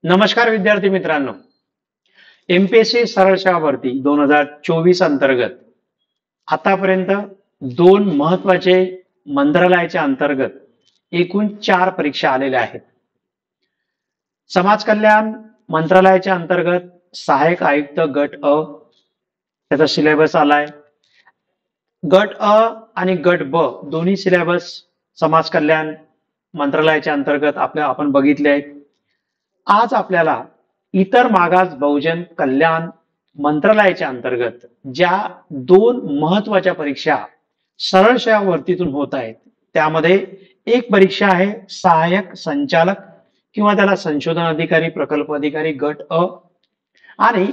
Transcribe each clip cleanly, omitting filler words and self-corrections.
नमस्कार विद्यार्थी मित्रांनो. एमपीएससी सरळ सेवा भरती 2024 अंतर्गत आतापर्यंत दोन महत्वाचे मंत्रालयाच्या अंतर्गत एकूण 4 परीक्षा आलेल्या आहेत. समाज कल्याण मंत्रालयाच्या अंतर्गत सहाय्यक आयुक्त गट अ त्याचा सिलेबस आलाय. गट अ आणि गट ब दोन्ही सिलेबस समाज कल्याण मंत्रालयाच्या अंतर्गत आपण बघितले आहेत. आज आपल्याला इतर मागास बहुजन कल्याण मंत्रालयाच्या अंतर्गत ज्या दोन महत्वाच्या परीक्षा सरळ सेवा भरतीतून होत आहेत त्यामध्ये एक परीक्षा आहे सहाय्यक संचालक किंवा त्याला संशोधन अधिकारी प्रकल्प अधिकारी गट अ आणि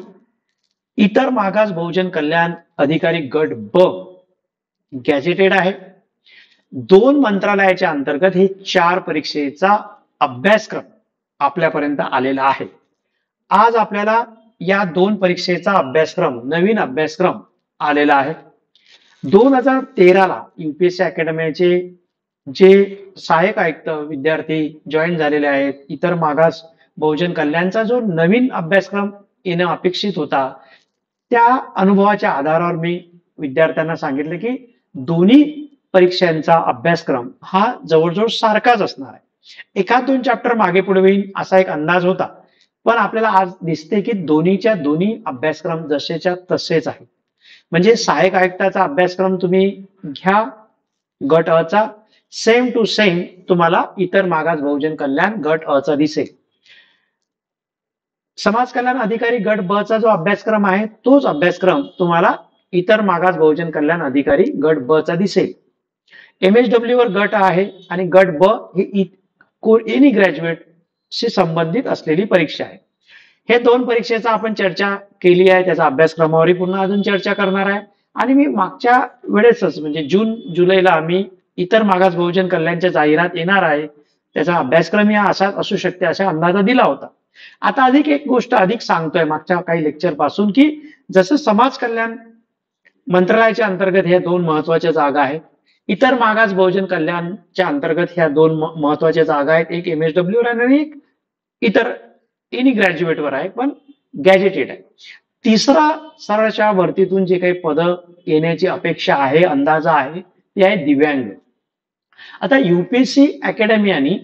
इतर मागास बहुजन कल्याण अधिकारी गट ब गॅजेटेड आहे. दोन मंत्रालयाच्या अंतर्गत हे 4 परीक्षेचा अभ्यासक्रम आपल्यापर्यंत आलेला आहे. आज आपल्याला या दोन परीक्षेचा अभ्यासक्रम नवीन अभ्यासक्रम आलेला आहे. 2013 ला यूपीएससी अकॅडमीचे जे सहाय्यक आयुक्त विद्यार्थी जॉईन झालेले आहेत. इतर मागास बहुजन कल्याणचा जो नवीन अभ्यासक्रम येणं अपेक्षित होता त्या अनुभवाच्या आधारावर मी विद्यार्थ्यांना सांगितले की दोन्ही परीक्षांचा अभ्यासक्रम हा जवळजवळ सारखाच असणार आहे. एखाद 2 चॅप्टर मागे पुढे होईल असा एक अंदाज होता, पण आपल्याला आज दिसते की दोन्ही अभ्यासक्रम जसेच्या तसेच आहे. म्हणजे सहाय्यक आयुक्ताचा अभ्यासक्रम तुम्ही घ्या गट अ चा सेम टू सेम तुम्हाला इतर मागास बहुजन कल्याण गट अ चा दिसेल. समाज कल्याण अधिकारी गट ब चा जो अभ्यासक्रम आहे तोच अभ्यासक्रम तुम्हाला इतर मागास बहुजन कल्याण अधिकारी गट ब चा दिसेल. MSW वर गट आहे आणि गट ब हे एनी ग्रॅज्युएट शी संबंधित असलेली परीक्षा आहे. हे दोन परीक्षेचा आपण चर्चा केली आहे, त्याचा अभ्यासक्रमावरही पुन्हा अजून चर्चा करणार आहे. आणि मी मागच्या वेळेसच म्हणजे जून जुलैला आम्ही इतर मागास बहुजन कल्याणच्या जाहिरात येणार आहे त्याचा अभ्यासक्रम या असा असू शकते अशा अंदाजा दिला होता. आता एक गोष्ट अधिक सांगतोय मागच्या काही लेक्चर पासून की जसं समाज कल्याण मंत्रालयाच्या अंतर्गत ह्या दोन महत्वाच्या जागा आहेत, इतर मागास बहुजन कल्याणच्या अंतर्गत ह्या दोन महत्वाच्या जागा आहेत. एक MSW वर आणि एक इतर एनी ग्रॅज्युएट वर आहे पण गॅजेटेड आहे. तिसरा सरळ सेवा भरतीतून जे काही पद येण्याची अपेक्षा आहे अंदाजा आहे ते आहे दिव्यांग. आता यूपीएससी अकॅडमी आणि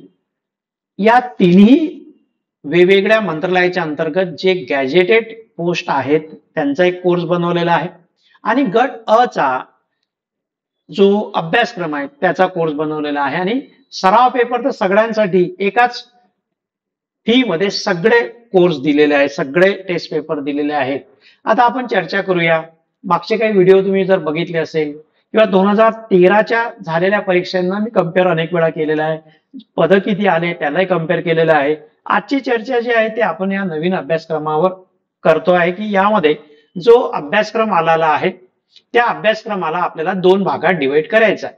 या तिन्ही वेगवेगळ्या मंत्रालयाच्या अंतर्गत जे गॅजेटेड पोस्ट आहेत त्यांचा एक कोर्स बनवलेला आहे आणि गट अ चा जो अभ्यासक्रम आहे त्याचा कोर्स बनवलेला आहे. आणि सराव पेपर तर सगळ्यांसाठी एकाच फी मध्ये सगळे कोर्स दिलेले आहेत, सगळे टेस्ट पेपर दिलेले आहेत. आता आपण चर्चा करूया. मागचे काही व्हिडिओ तुम्ही जर बघितले असेल किंवा 2013च्या झालेल्या परीक्षांना मी कम्पेअर अनेक वेळा केलेला आहे, पद किती आले त्यालाही कम्पेअर केलेलं आहे. आजची चर्चा जी आहे ते आपण या नवीन अभ्यासक्रमावर करतो आहे की यामध्ये जो अभ्यासक्रम आलेला आहे त्या अभ्यासक्रमाला आपल्याला 2 भागात डिवाइड करायचा आहे.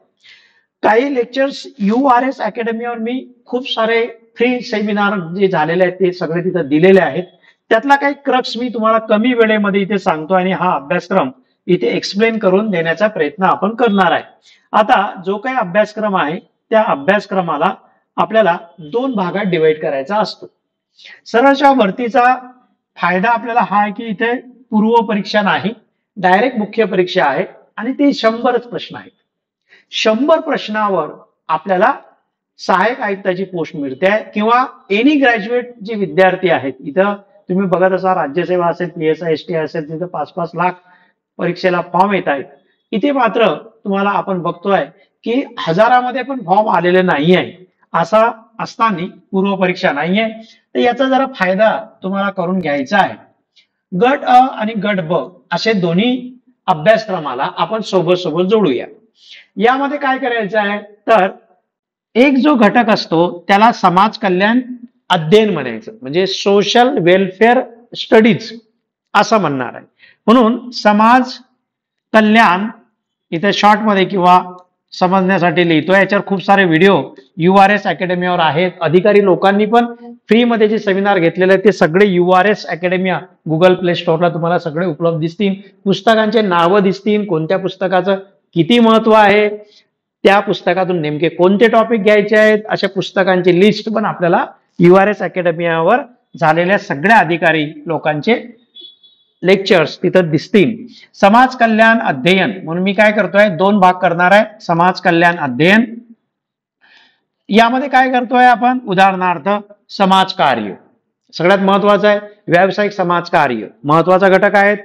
काही लेक्चर्स URS अकॅडमीवर मी खूप सारे फ्री सेमिनार जे झालेले आहेत ते सगळे तिथे दिलेले आहेत. त्यातला काही क्रक्स मी तुम्हाला कमी वेळेमध्ये इथे सांगतो आणि हा अभ्यासक्रम इथे एक्सप्लेन करून देण्याचा प्रयत्न आपण करणार आहे. आता जो काही अभ्यासक्रम आहे त्या अभ्यासक्रमाला आपल्याला 2 भागात डिवाइड करायचा असतो. सरळ सेवा भरतीचा फायदा आपल्याला हा आहे की इथे पूर्व परीक्षा नाही, डायरेक्ट मुख्य परीक्षा आहे आणि ते 100च प्रश्न आहेत. 100 प्रश्नावर आपल्याला सहाय्यक आयुक्ताची पोस्ट मिळते किंवा एनी ग्रॅज्युएट जे विद्यार्थी आहेत. इथं तुम्ही बघत असाल राज्यसेवा असेल, PSI ST असेल तिथं 5-5 लाख परीक्षेला फॉर्म येत आहेत. इथे मात्र तुम्हाला आपण बघतोय की हजारामध्ये पण फॉर्म आलेले नाही आहे. असा असताना पूर्व परीक्षा नाहीये तर याचा जरा फायदा तुम्हाला करून घ्यायचा आहे. गट अ आणि गट ब असे दोन्ही अभ्यासक्रमाला आपण सोबत जोडूया. यामध्ये काय करायचं आहे तर एक जो घटक असतो त्याला समाज कल्याण अध्ययन म्हणायचं, म्हणजे सोशल वेलफेअर स्टडीज असं म्हणणार आहे. म्हणून समाज कल्याण इथे शॉर्ट मध्ये किंवा समजण्यासाठी लिहितो. याच्यावर खूप सारे व्हिडिओ URS अकॅडमीवर आहेत. अधिकारी लोकांनी पण फ्री मध्ये जे सेमिनार घेतलेले आहेत ते सगळे URS अकॅडमी गुगल प्ले स्टोअरला तुम्हाला सगळे उपलब्ध दिसतील. पुस्तकांचे नावं दिसतील, कोणत्या पुस्तकाचं किती महत्व आहे, त्या पुस्तकातून नेमके कोणते टॉपिक घ्यायचे आहेत अशा पुस्तकांची लिस्ट पण आपल्याला URS अकॅडमीवर झालेल्या सगळ्या अधिकारी लोकांचे लेक्चर्स तिथं दिसतील. समाज कल्याण अध्ययन म्हणून मी काय करतोय, 2 भाग करणार आहे. समाज कल्याण अध्ययन यामध्ये काय करतोय आपण, उदाहरणार्थ समाजकार्य सगळ्यात महत्वाचं आहे. व्यावसायिक समाजकार्य महत्वाचा घटक आहेत.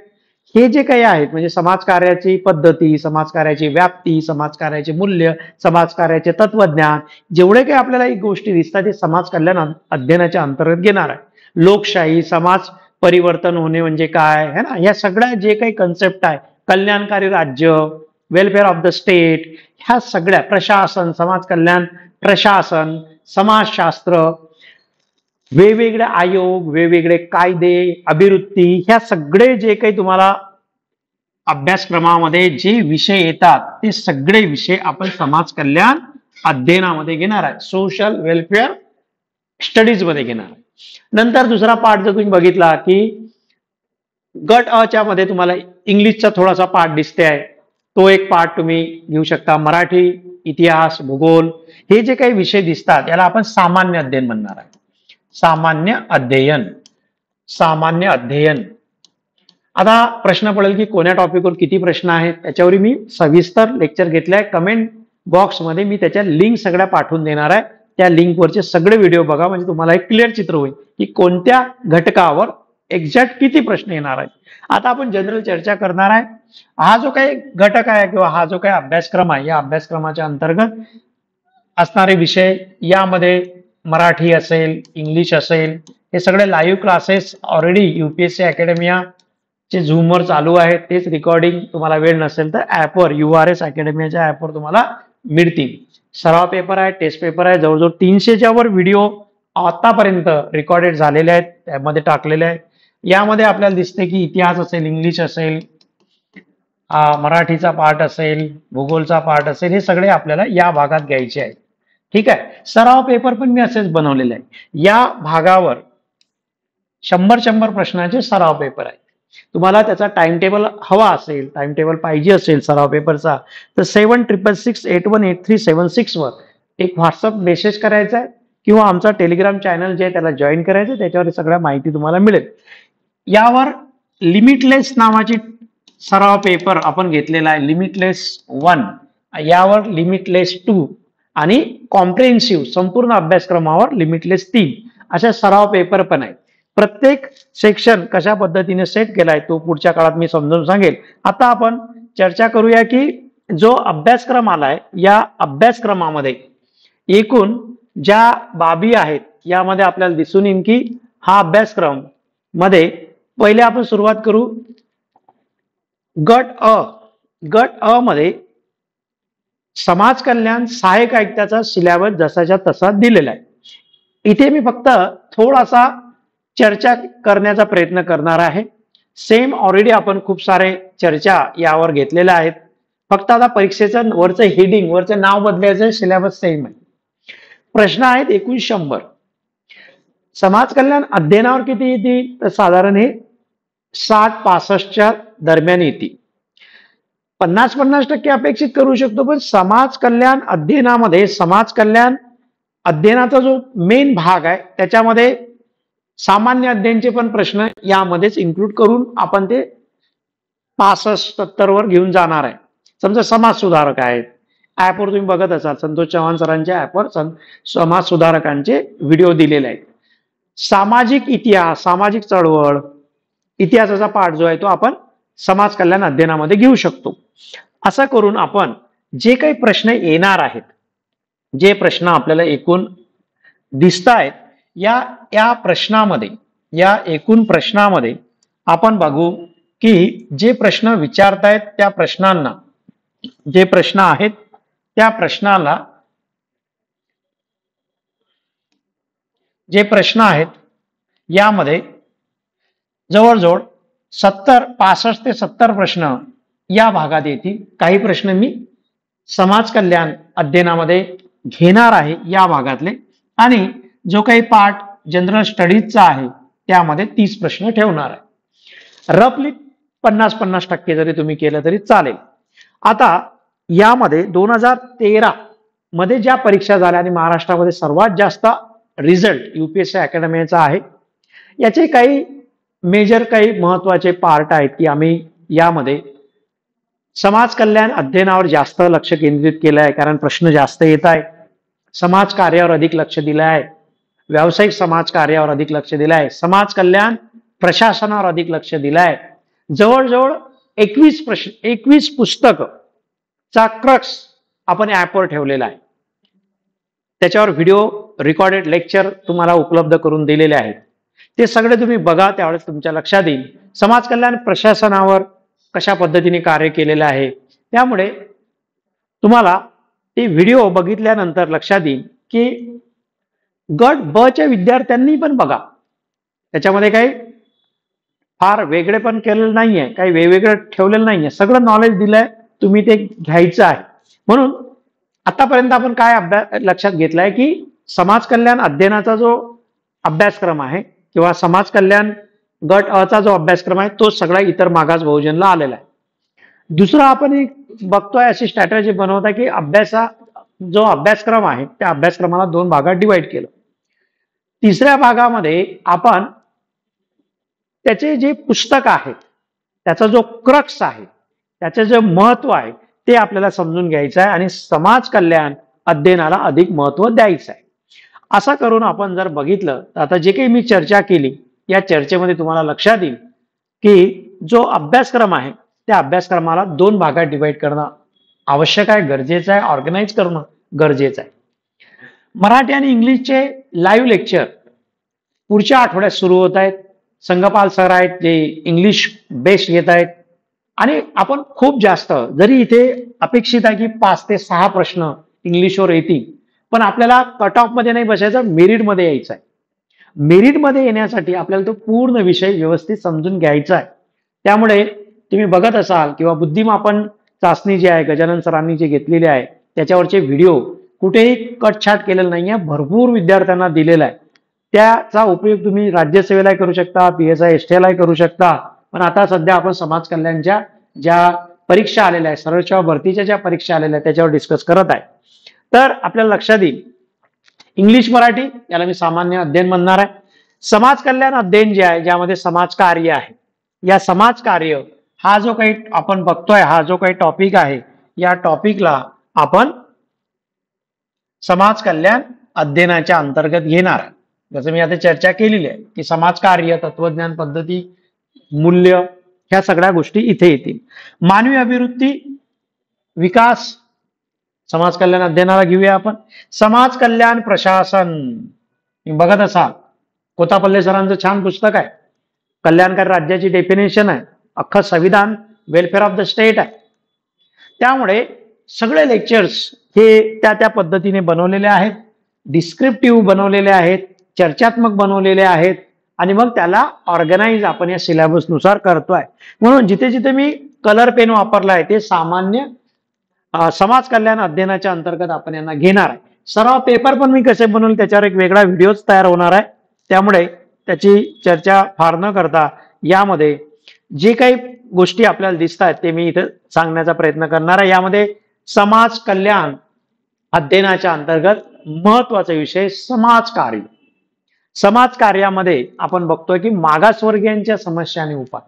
हे जे काही आहेत म्हणजे समाजकार्याची पद्धती, समाजकार्याची व्याप्ती, समाजकार्याचे मूल्य, समाजकार्याचे तत्वज्ञान, जेवढे काही आपल्याला एक गोष्टी दिसतात ते समाज कल्याण अध्ययनाच्या अंतर्गत घेणार आहे. लोकशाही, समाज परिवर्तन होणे म्हणजे काय है ना, या सगळ्या जे काही कन्सेप्ट आहे, कल्याणकारी राज्य, वेलफेअर ऑफ द स्टेट, ह्या सगळ्या प्रशासन, समाज कल्याण प्रशासन, समाजशास्त्र, वेगवेगळे आयोग, वेगवेगळे कायदे, अभिवृत्ती, ह्या सगळे जे काही तुम्हाला अभ्यासक्रमामध्ये जे विषय येतात ते सगळे विषय आपण समाज कल्याण अध्ययनामध्ये घेणार आहे. सोशल वेलफेअर स्टडीज मध्ये घेणार आहे. नंतर दुसरा पार्ट जर तुम्ही बघितला की गट अ च्या मध्ये तुम्हाला इंग्लिशचा थोडासा पार्ट दिसते आहे, तो एक पार्ट तुम्ही घेऊ शकता. मराठी, इतिहास, भूगोल हे जे काही विषय दिसतात याला आपण सामान्य अध्ययन म्हणणार आहे. सामान्य अध्ययन, सामान्य अध्ययन. आता प्रश्न पडेल की कोण्या टॉपिकवर किती प्रश्न आहेत, त्याच्यावर मी सविस्तर लेक्चर घेतलाय. कमेंट बॉक्स मध्ये मी त्याच्या लिंक सगळ्या पाठवून देणार आहे. त्या लिंकवरचे सगळे व्हिडिओ बघा म्हणजे तुम्हाला एक क्लिअर चित्र होईल की कोणत्या घटकावर एक्झॅक्ट किती प्रश्न येणार आहेत. आता आपण जनरल चर्चा करणार आहे. हा जो काही घटक आहे किंवा हा जो काही अभ्यासक्रम आहे, या अभ्यासक्रमाच्या अंतर्गत असणारे विषय यामध्ये मराठी असेल, इंग्लिश असेल, हे सगळे लाईव्ह क्लासेस ऑलरेडी युपीएससी अकॅडमियाचे झूमवर चालू आहेत. तेच रिकॉर्डिंग तुम्हाला वेळ नसेल तर ऍपवर, URS अकॅडमियाच्या ऍपवर तुम्हाला मिळतील. सराव पेपर आहे, टेस्ट पेपर आहे, जवळजवळ 300च्या वर व्हिडिओ आतापर्यंत रेकॉर्डेड झालेले आहेत, त्यामध्ये टाकलेले आहेत. यामध्ये आपल्याला दिसते की इतिहास असेल, इंग्लिश असेल, मराठीचा पार्ट असेल, भूगोलचा पार्ट असेल, हे सगळे आपल्याला या भागात घ्यायचे आहेत. ठीक आहे. सराव पेपर पण मी असेच बनवलेले आहे. या भागावर 100 प्रश्नाचे सराव पेपर आहे. तुम्हाला त्याचा टाइम टेबल हवा असेल, टाइम टेबल पाहिजे असेल सराव पेपरचा, तर 7666818376 वर एक व्हॉट्सअप मेसेज करायचा आहे किंवा आमचा टेलिग्राम चॅनल जे आहे त्याला जॉईन करायचं, त्याच्यावर सगळ्या माहिती तुम्हाला मिळेल. यावर लिमिटलेस नावाची सराव पेपर आपण घेतलेला आहे. लिमिटलेस 1, यावर लिमिटलेस 2 आणि कॉम्प्रिहेन्सिव्ह संपूर्ण अभ्यासक्रमावर लिमिटलेस 3 अशा सराव पेपर पण आहेत. प्रत्येक सेक्शन कशा पद्धतीने सेट केलाय तो पुढच्या काळात मी समजावून सांगेल. आता आपण चर्चा करूया की जो अभ्यासक्रम आलाय या अभ्यासक्रमामध्ये एकूण ज्या बाबी आहेत यामध्ये आपल्याला दिसून येईल की हा अभ्यासक्रम मध्ये पहिले आपण सुरुवात करू गट अ. गट अ मध्ये समाज कल्याण सहाय्यक आयुक्ताचा सिलेबस जसाच्या तसा दिलेला आहे. इथे मी फक्त थोडासा चर्चा करण्याचा प्रयत्न करणार आहे. सेम ऑलरेडी आपण खूप सारे चर्चा यावर घेतलेल्या आहेत. फक्त आता परीक्षेचं वरचं हेडिंग, वरचं नाव बदलायचं, सिलेबस सेम आहे. प्रश्न आहेत एकूण 100. समाज कल्याण अध्ययनावर किती येतील तर साधारण हे 60-65च्या दरम्यान येतील. 50% अपेक्षित करू शकतो, पण समाज कल्याण अध्ययनामध्ये समाज कल्याण अध्ययनाचा जो मेन भाग आहे त्याच्यामध्ये सामान्य अध्ययनचे पण प्रश्न यामध्येच इन्क्लूड करून आपण ते 65-70 वर घेऊन जाणार आहे. समजा समाज सुधारक आहेत, ऍपवर तुम्ही बघत असाल, संतोष चव्हाण सरांच्या ऍपवर समाज सुधारकांचे व्हिडिओ दिलेले आहेत. सामाजिक इतिहास, सामाजिक चळवळ, इतिहासाचा पाठ जो आहे तो आपण समाज कल्याण अध्ययनामध्ये घेऊ शकतो. असं करून आपण जे काही प्रश्न येणार आहेत, जे प्रश्न आपल्याला एकूण दिसत आहेत, या प्रश्नामध्ये, या एकूण प्रश्नामध्ये आपण बघू की जे प्रश्न विचारतायत त्या प्रश्नांना, जे प्रश्न आहेत त्या प्रश्नाला, जे प्रश्न आहेत यामध्ये जवळजवळ 65 ते 70 प्रश्न या भागात येतील. काही प्रश्न मी समाज कल्याण अध्ययनामध्ये घेणार आहे या भागातले, आणि जो काही पार्ट जनरल स्टडीजचा आहे त्यामध्ये 30 प्रश्न ठेवणार आहे. रफली 50-50% जरी तुम्ही केलं तरी चालेल. आता यामध्ये 2013 मध्ये ज्या परीक्षा झाल्या आणि महाराष्ट्रामध्ये सर्वात जास्त रिझल्ट युपीएससी अकॅडमीचा आहे, याचे काही मेजर काही महत्वाचे पार्ट आहेत की आम्ही यामध्ये समाज कल्याण अध्ययनावर जास्त लक्ष केंद्रित केलं आहे, कारण प्रश्न जास्त येत आहे. समाज कार्यावर अधिक लक्ष दिलं आहे, व्यावसायिक समाज कार्यावर अधिक लक्ष दिलं आहे, समाज कल्याण प्रशासनावर अधिक लक्ष दिलं आहे. जवळजवळ 21 पुस्तक चा क्रक्स आपण ऍपवर ठेवलेला आहे. त्याच्यावर व्हिडिओ रेकॉर्डेड लेक्चर तुम्हाला उपलब्ध करून दिलेले आहेत. ते सगळे तुम्ही बघा, त्यावेळेस तुमच्या लक्षात येईल समाज कल्याण प्रशासनावर कशा पद्धतीने कार्य केलेलं आहे. त्यामुळे तुम्हाला ते व्हिडिओ बघितल्यानंतर लक्षात येईल की गट ब च्या विद्यार्थ्यांनी पण बघा, त्याच्यामध्ये काही फार वेगळे पण केलेलं नाहीये, काही वेगवेगळं ठेवलेलं नाहीये, सगळं नॉलेज दिलंय, तुम्ही ते घ्यायचं आहे. म्हणून आतापर्यंत आपण काय लक्षात घेतलंय की समाज कल्याण अध्ययनाचा जो अभ्यासक्रम आहे किंवा समाज कल्याण गट अ चा जो अभ्यासक्रम आहे तो सगळा इतर मागास बहुजनला आलेला आहे. दुसरा आपण एक बघतोय अशी स्ट्रॅटेजी बनवता की जो अभ्यासक्रम आहे त्या अभ्यासक्रमाला 2 भागात डिवाइड केलं. तिसऱ्या भागामध्ये आपण त्याचे जे पुस्तक आहे, त्याचा जो क्रक्स आहे, त्याचे जे महत्व आहे ते आपल्याला समजून घ्यायचं आहे आणि समाज कल्याण अध्ययनाला अधिक महत्व द्यायचं आहे. असं करून आपण जर बघितलं तर आता जे काही मी चर्चा केली या चर्चेमध्ये तुम्हाला लक्षात येईल की जो अभ्यासक्रम आहे त्या अभ्यासक्रमाला 2 भागात डिवाइड करणं आवश्यक आहे, गरजेचं आहे, ऑर्गनाइज करणं गरजेचं आहे. मराठी आणि इंग्लिशचे लाईव्ह लेक्चर पुढच्या आठवड्यात सुरू होत आहेत. संगपाल सर आहेत जे इंग्लिश बेस्ड घेत आहेत आणि आपण खूप जास्त, जरी इथे अपेक्षित आहे की 5 ते 6 प्रश्न इंग्लिशवर येतील, पण आपल्याला कट ऑफ मध्ये नाही बसायचं, मेरिटमध्ये यायचं आहे. मेरिटमध्ये येण्यासाठी आपल्याला तो पूर्ण विषय व्यवस्थित समजून घ्यायचा आहे. त्यामुळे तुम्ही बघत असाल किंवा बुद्धिमापन चाचणी जी आहे गजानन सरांनी जे घेतलेली आहे त्याच्यावरचे व्हिडिओ कुठेही कटछाट केलेलं नाहीये, भरपूर विद्यार्थ्यांना दिलेला आहे. त्याचा उपयोग तुम्ही राज्यसेवेलाही करू शकता, PSI STI करू शकता. पण आता सध्या आपण समाज कल्याणच्या ज्या परीक्षा आलेल्या आहेत, सरळ सेवा भरतीच्या ज्या परीक्षा आलेल्या आहेत त्याच्यावर डिस्कस करत आहे. तर आपल्याला लक्षात येईल इंग्लिश मराठी याला मी सामान्य अध्ययन म्हणणार आहे. समाज कल्याण अध्ययन जे आहे ज्यामध्ये समाज कार्य आहे, या समाज कार्य हा जो काही आपण बघतोय, हा जो काही टॉपिक आहे, या टॉपिकला आपण समाज कल्याण अध्ययनाच्या अंतर्गत घेणार आहे. जसं मी आता चर्चा केलेली आहे की समाज कार्य, तत्वज्ञान पद्धती, मूल्य ह्या सगळ्या गोष्टी इथे येतील. मानवी अभिवृत्ती विकास समाज कल्याण अध्ययनाला घेऊया आपण. समाज कल्याण प्रशासन बघत असाल, कोतापल्ले सरांचं छान पुस्तक आहे, कल्याणकारी राज्याची डेफिनेशन आहे, अख्खं संविधान वेलफेअर ऑफ द स्टेट आहे. त्यामुळे सगळे लेक्चर्स हे त्या पद्धतीने बनवलेले आहेत, डिस्क्रिप्टिव्ह बनवलेले आहेत, चर्चात्मक बनवलेले आहेत आणि मग त्याला ऑर्गनाइज आपण या सिलेबसनुसार करतोय. म्हणून जिथे जिथे मी कलर पेन वापरलाय ते सामान्य समाज कल्याण अध्ययनाच्या अंतर्गत आपण यांना घेणार आहे. सराव पेपर पण मी कसे बनवले त्याच्यावर एक वेगळा व्हिडिओच तयार होणार आहे. त्यामुळे त्याची चर्चा फार न करता यामध्ये जे काही गोष्टी आपल्याला दिसत आहेत ते मी इथे सांगण्याचा प्रयत्न करणार आहे. यामध्ये समाज कल्याण अध्ययनाच्या अंतर्गत महत्वाचा विषय समाज कार्य. समाज कार्यामध्ये आपण बघतोय की मागासवर्गीयांच्या समस्या आणि उपाय.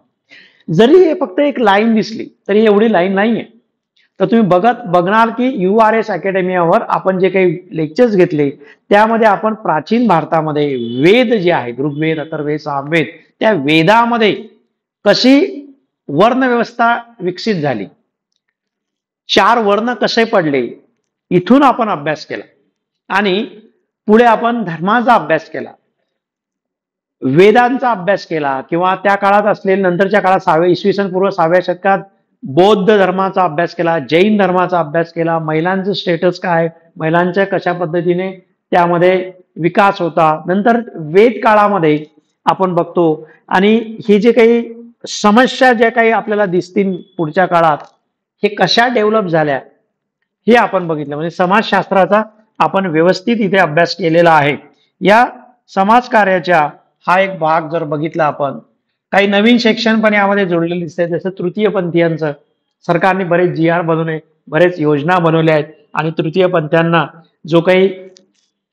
जरी हे फक्त एक लाईन दिसली तरी एवढी लाईन नाहीये. तर तुम्ही बघणार की URS अकॅडमियावर आपण जे काही लेक्चर्स घेतले त्यामध्ये आपण प्राचीन भारतामध्ये वेद जे आहेत, ऋग्वेद, अथर्ववेद, सामवेद, त्या वेदामध्ये कशी वर्ण व्यवस्था विकसित झाली, 4 वर्ण कसे पडले, इथून आपण अभ्यास केला आणि पुढे आपण धर्माचा अभ्यास केला, वेदांचा अभ्यास केला किंवा त्या काळात असलेल्या नंतरच्या काळात इसवी सन पूर्व 6व्या शतकात बौद्ध धर्माचा अभ्यास केला, जैन धर्माचा अभ्यास केला, महिलांचं स्टेटस काय, महिलांच्या कशा पद्धतीने त्यामध्ये विकास होता, नंतर वेद काळामध्ये आपण बघतो आणि हे जे काही समस्या ज्या काही आपल्याला दिसतील पुढच्या काळात हे कशा डेव्हलप झाल्या हे आपण बघितलं. म्हणजे समाजशास्त्राचा आपण व्यवस्थित इथे अभ्यास केलेला आहे. या समाज कार्याच्या हा एक भाग जर बघितला आपण, काही नवीन सेक्शन पण यामध्ये जोडलेले दिसते, जसं तृतीयपंथीयांचं सरकारने बरेच GR बनवले, बरेच योजना बनवल्या आहेत आणि तृतीयपंथीयांना जो काही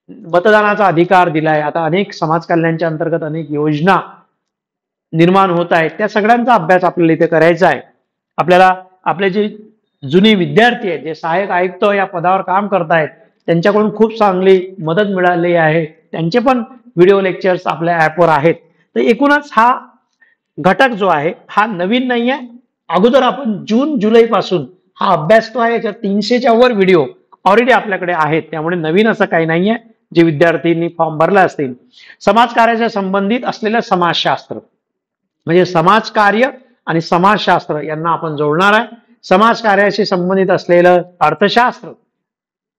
मतदानाचा अधिकार दिलाय, आता अनेक समाज कल्याणच्या अंतर्गत अनेक योजना निर्माण होत आहेत, त्या सगळ्यांचा अभ्यास आपल्याला इथे करायचा आहे. आपल्याला आपले जे जुने विद्यार्थी आहेत, जे सहाय्यक आयुक्त या पदावर काम करतायत, त्यांच्याकडून खूप चांगली मदत मिळाली आहे. त्यांचे पण व्हिडिओ लेक्चर्स आपल्या ऍपवर आहेत. तर एकूणच हा घटक जो आहे हा नवीन नाहीये. अगोदर आपण जून जुलै पासून हा अभ्यास तो आहे, याच्यात 300च्या वर व्हिडिओ ऑलरेडी आपल्याकडे आहेत. त्यामुळे नवीन असं काही नाहीये. जे विद्यार्थ्यांनी फॉर्म भरला असतील, समाजकार्याच्या संबंधित असलेलं समाजशास्त्र म्हणजे समाजकार्य आणि समाजशास्त्र यांना आपण जोडणार आहे. समाजकार्याशी संबंधित असलेलं अर्थशास्त्र,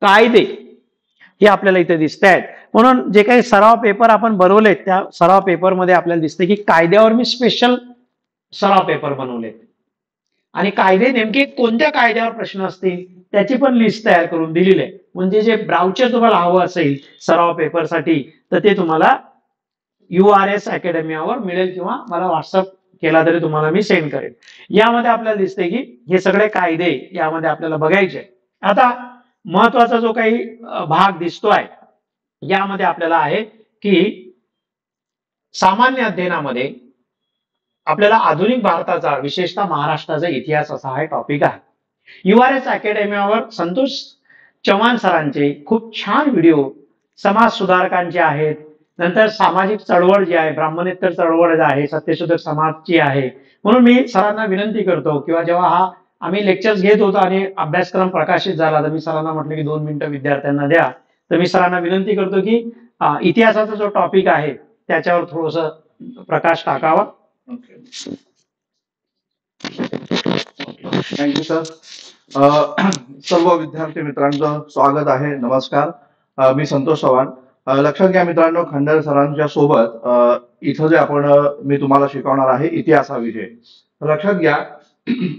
कायदे हे आपल्याला इथे दिसत आहेत. म्हणून जे काही सराव पेपर आपण बनवलेत, त्या सराव पेपरमध्ये आपल्याला दिसते की कायद्यावर मी स्पेशल सराव पेपर बनवले आणि कायदे नेमके कोणत्या कायद्यावर प्रश्न असतील त्याची पण लिस्ट तयार करून दिलेली आहे. म्हणजे जे ब्राउचर तुम्हाला हवं असेल सराव पेपरसाठी, तर ते तुम्हाला URS अकॅडमीवर मिळेल किंवा मला व्हॉट्सअप केला तरी तुम्हाला मी सेंड करेन. यामध्ये आपल्याला दिसते की हे सगळे कायदे यामध्ये आपल्याला बघायचे. आता महत्वाचा जो काही भाग दिसतोय यामध्ये आपल्याला आहे की सामान्य अध्ययनामध्ये आपल्याला आधुनिक भारताचा, विशेषतः महाराष्ट्राचा इतिहास असा हा टॉपिक आहे. URS अकॅडमीवर संतोष चव्हाण सरांचे खूप छान व्हिडिओ समाज सुधारकांचे आहेत. नंतर सामाजिक चळवळ जी आहे, ब्राह्मणेतर चळवळ जी आहे, सत्यशोधक समाजची आहे. म्हणून मी सरांना विनंती करतो, किंवा जेव्हा हा आम्ही लेक्चर्स घेत होतो आणि अभ्यासक्रम प्रकाशित झाला, तर मी सरांना म्हटलं की 2 मिनिटं विद्यार्थ्यांना द्या. तर मी सरांना विनंती करतो की इतिहासाचा जो टॉपिक आहे त्याच्यावर थोडस प्रकाश टाकावा. Thank you sir. सर्व विद्यार्थी मित्रांचं स्वागत आहे. नमस्कार. मी संतोष चव्हाण. लक्षात घ्या मित्रांनो, खंडारे सरांच्या सोबत इथं जे मी तुम्हाला शिकवणार आहे इतिहासाविषयी. लक्षात घ्या,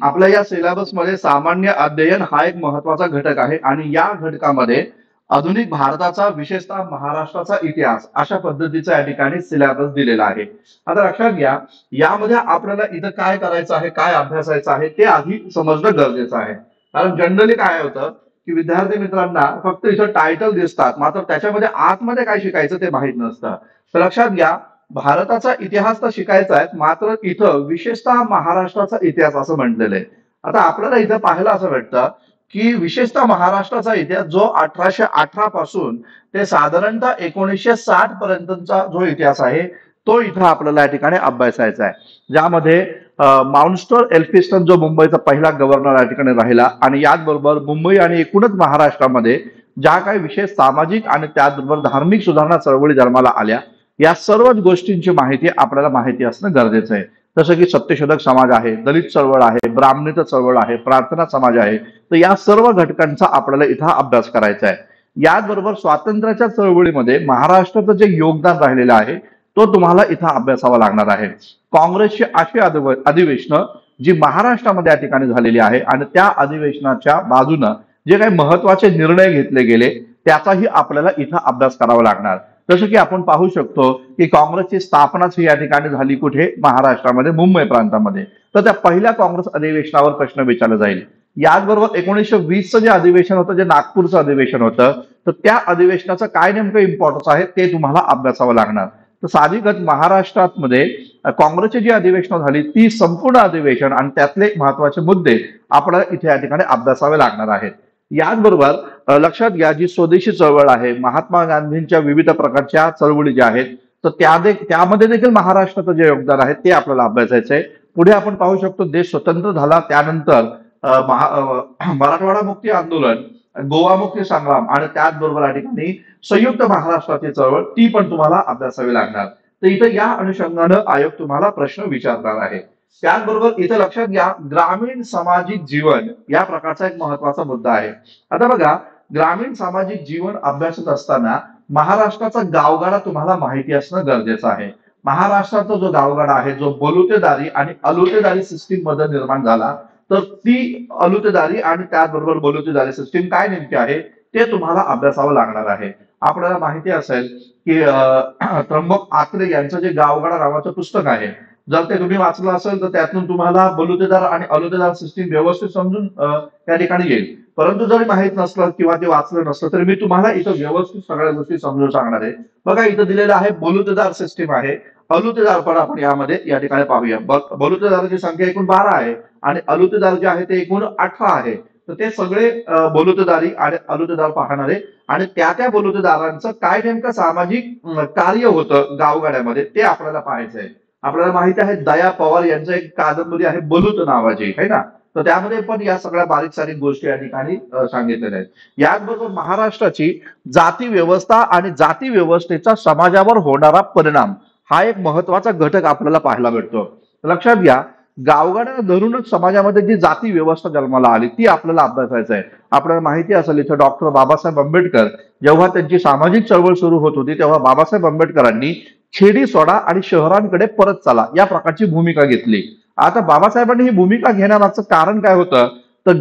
आपल्या या सिलेबस मध्ये सामान्य अध्ययन हा एक महत्वाचा घटक आहे आणि या घटकामध्ये आधुनिक भारताचा, विशेषतः महाराष्ट्राचा इतिहास अशा पद्धतीचा या ठिकाणी सिलेबस दिलेला आहे. आता लक्षात घ्या, यामध्ये आपल्याला इथं काय करायचं आहे, काय अभ्यासायचं आहे ते आधी समजणं गरजेचं आहे. कारण जनरली काय होतं की विद्यार्थी मित्रांना फक्त इथं टायटल दिसतात, मात्र त्याच्यामध्ये आतमध्ये काय शिकायचं ते माहित नसतं. तर लक्षात घ्या, भारताचा इतिहास तर शिकायचा आहे, मात्र इथं विशेषतः महाराष्ट्राचा इतिहास असं म्हटलेलं आहे. आता आपल्याला इथं पाहायला असं वाटतं की विशेषतः महाराष्ट्राचा इतिहास जो 1818 पासून ते साधारणतः 1960 पर्यंतचा जो इतिहास आहे तो इथं आपल्याला या ठिकाणी अभ्यासायचा आहे. ज्यामध्ये माउंटस्टर एल्फिन्स्टन जो मुंबईचा पहिला गव्हर्नर या ठिकाणी राहिला आणि याचबरोबर मुंबई आणि एकूणच महाराष्ट्रामध्ये ज्या काही विशेष सामाजिक आणि त्याचबरोबर धार्मिक सुधारणा चळवळी जन्माला आल्या, या सर्वच गोष्टींची माहिती आपल्याला माहिती असणं गरजेचं आहे. जसं की सत्यशोधक समाज आहे, दलित चळवळ आहे, ब्राह्मणेतर चळवळ आहे, प्रार्थना समाज आहे. तर या सर्व घटकांचा आपल्याला इथं अभ्यास करायचा आहे. याचबरोबर स्वातंत्र्याच्या चळवळीमध्ये महाराष्ट्राचं जे योगदान राहिलेलं आहे तो तुम्हाला इथं अभ्यासावा लागणार आहे. काँग्रेसची अशी अधिवेशनं जी महाराष्ट्रामध्ये या ठिकाणी झालेली आहे आणि त्या अधिवेशनाच्या बाजूनं जे काही महत्वाचे निर्णय घेतले गेले त्याचाही आपल्याला इथं अभ्यास करावा लागणार. जसं की आपण पाहू शकतो की काँग्रेसची स्थापनाच ही या ठिकाणी झाली कुठे, महाराष्ट्रामध्ये, मुंबई प्रांतामध्ये. तर त्या पहिल्या काँग्रेस अधिवेशनावर प्रश्न विचारला जाईल. याचबरोबर 1920चं जे अधिवेशन होतं, जे नागपूरचं अधिवेशन होतं, तर त्या अधिवेशनाचं काय नेमकं इम्पॉर्टन्स आहे ते तुम्हाला अभ्यासावं लागणार. तर साधिकच महाराष्ट्रामध्ये काँग्रेसची जी अधिवेशनं झाली ती संपूर्ण अधिवेशन आणि त्यातले महत्वाचे मुद्दे आपल्याला इथे या ठिकाणी अभ्यासावे लागणार आहेत. याचबरोबर लक्षात घ्या, जी स्वदेशी चळवळ आहे, महात्मा गांधींच्या विविध प्रकारच्या चळवळी ज्या आहेत, तर त्यामध्ये देखील महाराष्ट्राचं जे योगदान आहे ते आपल्याला अभ्यासायचं आहे. पुढे आपण पाहू शकतो, देश स्वतंत्र झाला त्यानंतर मराठवाडा मुक्ती आंदोलन, गोवा मुक्ती संग्राम आणि त्याचबरोबर या ठिकाणी संयुक्त महाराष्ट्राची चळवळ ती पण तुम्हाला अभ्यासावी लागणार. तर इथं या अनुषंगानं आयोग तुम्हाला प्रश्न विचारणार आहे. त्याचबरोबर इथं लक्षात घ्या, ग्रामीण सामाजिक जीवन या प्रकारचा एक महत्वाचा मुद्दा आहे. आता बघा, ग्रामीण सामाजिक जीवन अभ्यासत असताना महाराष्ट्राचा गावगाडा तुम्हाला माहिती असणं गरजेचं आहे. महाराष्ट्राचा जो गावगाडा आहे, जो बलुतेदारी आणि अलुतेदारी सिस्टीम मध्ये निर्माण झाला, तर ती अलुतेदारी आणि त्याचबरोबर बलुतेदारी सिस्टीम काय नेमकी आहे ते तुम्हाला अभ्यासावं लागणार आहे. आपल्याला माहिती असेल की त्र्यंबक आत्रे यांचं जे गावगाडा नावाचं पुस्तक आहे, जर ते तुम्ही वाचलं असेल तर त्यातून तुम्हाला बलुतेदार आणि अलुतेदार सिस्टीम व्यवस्थित समजून त्या ठिकाणी येईल. परंतु जरी माहित नसलं किंवा ते वाचलं नसलं तरी मी तुम्हाला इथं व्यवस्थित सगळ्या गोष्टी समजून सांगणार आहे. बघा इथं दिलेलं आहे बलुतेदार सिस्टीम आहे, अलुतेदार पण आपण यामध्ये या ठिकाणी पाहूया. बलुतेदाराची संख्या एकूण 12 आहे आणि अलुतेदार जे आहे ते एकूण 18 आहे. तर ते सगळे बलुतेदारी आणि अलुतेदार पाहणारे आणि त्या बलुतेदारांचं काय नेमकं सामाजिक कार्य होतं गावगाड्यामध्ये ते आपल्याला पाहायचं आहे. आपल्याला माहिती आहे दया पवार यांचं एक कादंबरी आहे बलूत नावाची, है ना. तर त्यामध्ये पण या सगळ्या बारीक सारीक गोष्टी या ठिकाणी सांगितलेल्या आहेत. याचबरोबर महाराष्ट्राची जाती व्यवस्था आणि जाती व्यवस्थेचा समाजावर होणारा परिणाम हा एक महत्वाचा घटक आपल्याला पाहायला भेटतो. लक्षात घ्या, गावगाड्याला धरूनच समाजामध्ये जी जाती व्यवस्था जन्माला आली ती आपल्याला अभ्यासायचं आहे. आपल्याला माहिती असेल इथं डॉक्टर बाबासाहेब आंबेडकर जेव्हा त्यांची सामाजिक चळवळ सुरू होत होती तेव्हा बाबासाहेब आंबेडकरांनी खेडी सोडा आणि शहरांकडे परत चला या प्रकारची भूमिका घेतली. आता बाबासाहेबांनी ही भूमिका घेण्यामागचं कारण काय होतं, तर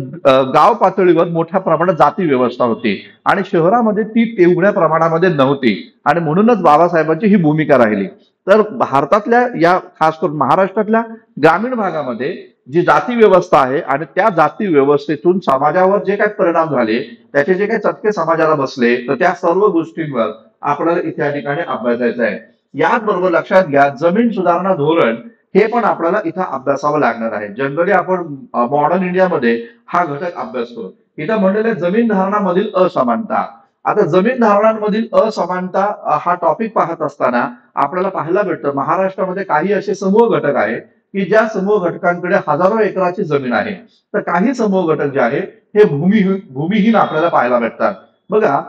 गाव पातळीवर मोठ्या प्रमाणात जाती व्यवस्था होती आणि शहरामध्ये ती तेवढ्या प्रमाणामध्ये नव्हती आणि म्हणूनच बाबासाहेबांची ही भूमिका राहिली. तर भारतातल्या या खास करून महाराष्ट्रातल्या ग्रामीण भागामध्ये जी जाती व्यवस्था आहे आणि त्या जाती व्यवस्थेतून समाजावर जे काही परिणाम झाले त्याचे जे काही चटके समाजाला बसले तर त्या सर्व गोष्टींवर आपल्याला इथे या ठिकाणी अभ्यासायचं आहे. याचबरोबर लक्षात घ्या जमीन सुधारणा धोरण हे पण आपल्याला इथं अभ्यासावं लागणार आहे. जनरली आपण मॉडर्न इंडियामध्ये हा घटक अभ्यासतो. इथं म्हणलेलं जमीन धारणामधील असमानता. आता जमीन धारणांमधील असमानता हा टॉपिक पाहत असताना आपल्याला पाहायला भेटतं महाराष्ट्रामध्ये काही असे समूह घटक आहेत की ज्या समूह घटकांकडे हजारो एकराची जमीन आहे, तर काही समूह घटक जे आहे हे भूमिहीन आपल्याला पाहायला भेटतात. बघा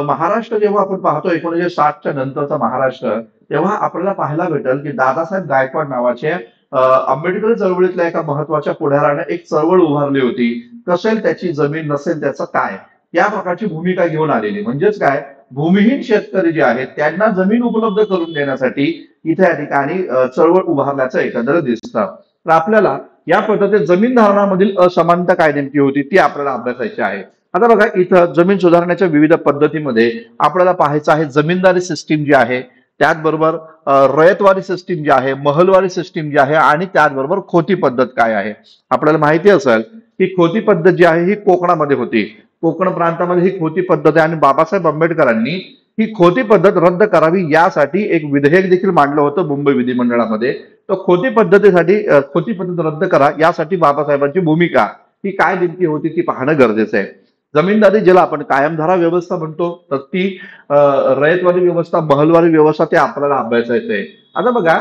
महाराष्ट्र जेव्हा आपण पाहतो 1960च्या नंतरचा महाराष्ट्र तेव्हा आपल्याला पाहायला भेटेल की दादासाहेब गायकवाड नावाचे आंबेडकर चळवळीतल्या एका महत्वाच्या पुढाऱ्याने एक चळवळ उभारली होती. कसेल त्याची जमीन नसेल त्याचं काय या प्रकारची भूमिका घेऊन आलेली. म्हणजेच काय, भूमिहीन शेतकरी जे आहेत त्यांना जमीन उपलब्ध करून देण्यासाठी इथे या ठिकाणी चळवळ उभारल्याचं एकंदर दिसतं. तर आपल्याला या पद्धतीने जमीन धारणामधील असमानता काय नेमकी होती ती आपल्याला अभ्यासायची आहे. आता बघा इथं जमीन सुधारण्याच्या विविध पद्धतीमध्ये आपल्याला पाहायचं आहे जमीनदारी सिस्टीम जी आहे, त्याचबरोबर रयतवारी सिस्टीम जी आहे, महलवारी सिस्टीम जी आहे आणि त्याचबरोबर खोती पद्धत काय आहे. आपल्याला माहिती असेल की खोती पद्धत जी आहे ही कोकणामध्ये होती. कोकण प्रांतामध्ये ही खोती पद्धत आहे आणि बाबासाहेब आंबेडकरांनी ही खोती पद्धत रद्द करावी यासाठी एक विधेयक देखील मांडलं होतं मुंबई विधिमंडळामध्ये. तर खोती पद्धतीसाठी खोती पद्धत रद्द करा यासाठी बाबासाहेबांची भूमिका ही काय नेमकी होती ती पाहणं गरजेचं आहे. जमीनदारी ज्याला आपण कायमधारा व्यवस्था म्हणतो तर ती रयतवारी व्यवस्था, महलवारी व्यवस्था ते आपल्याला अभ्यासायचं आहे. आता बघा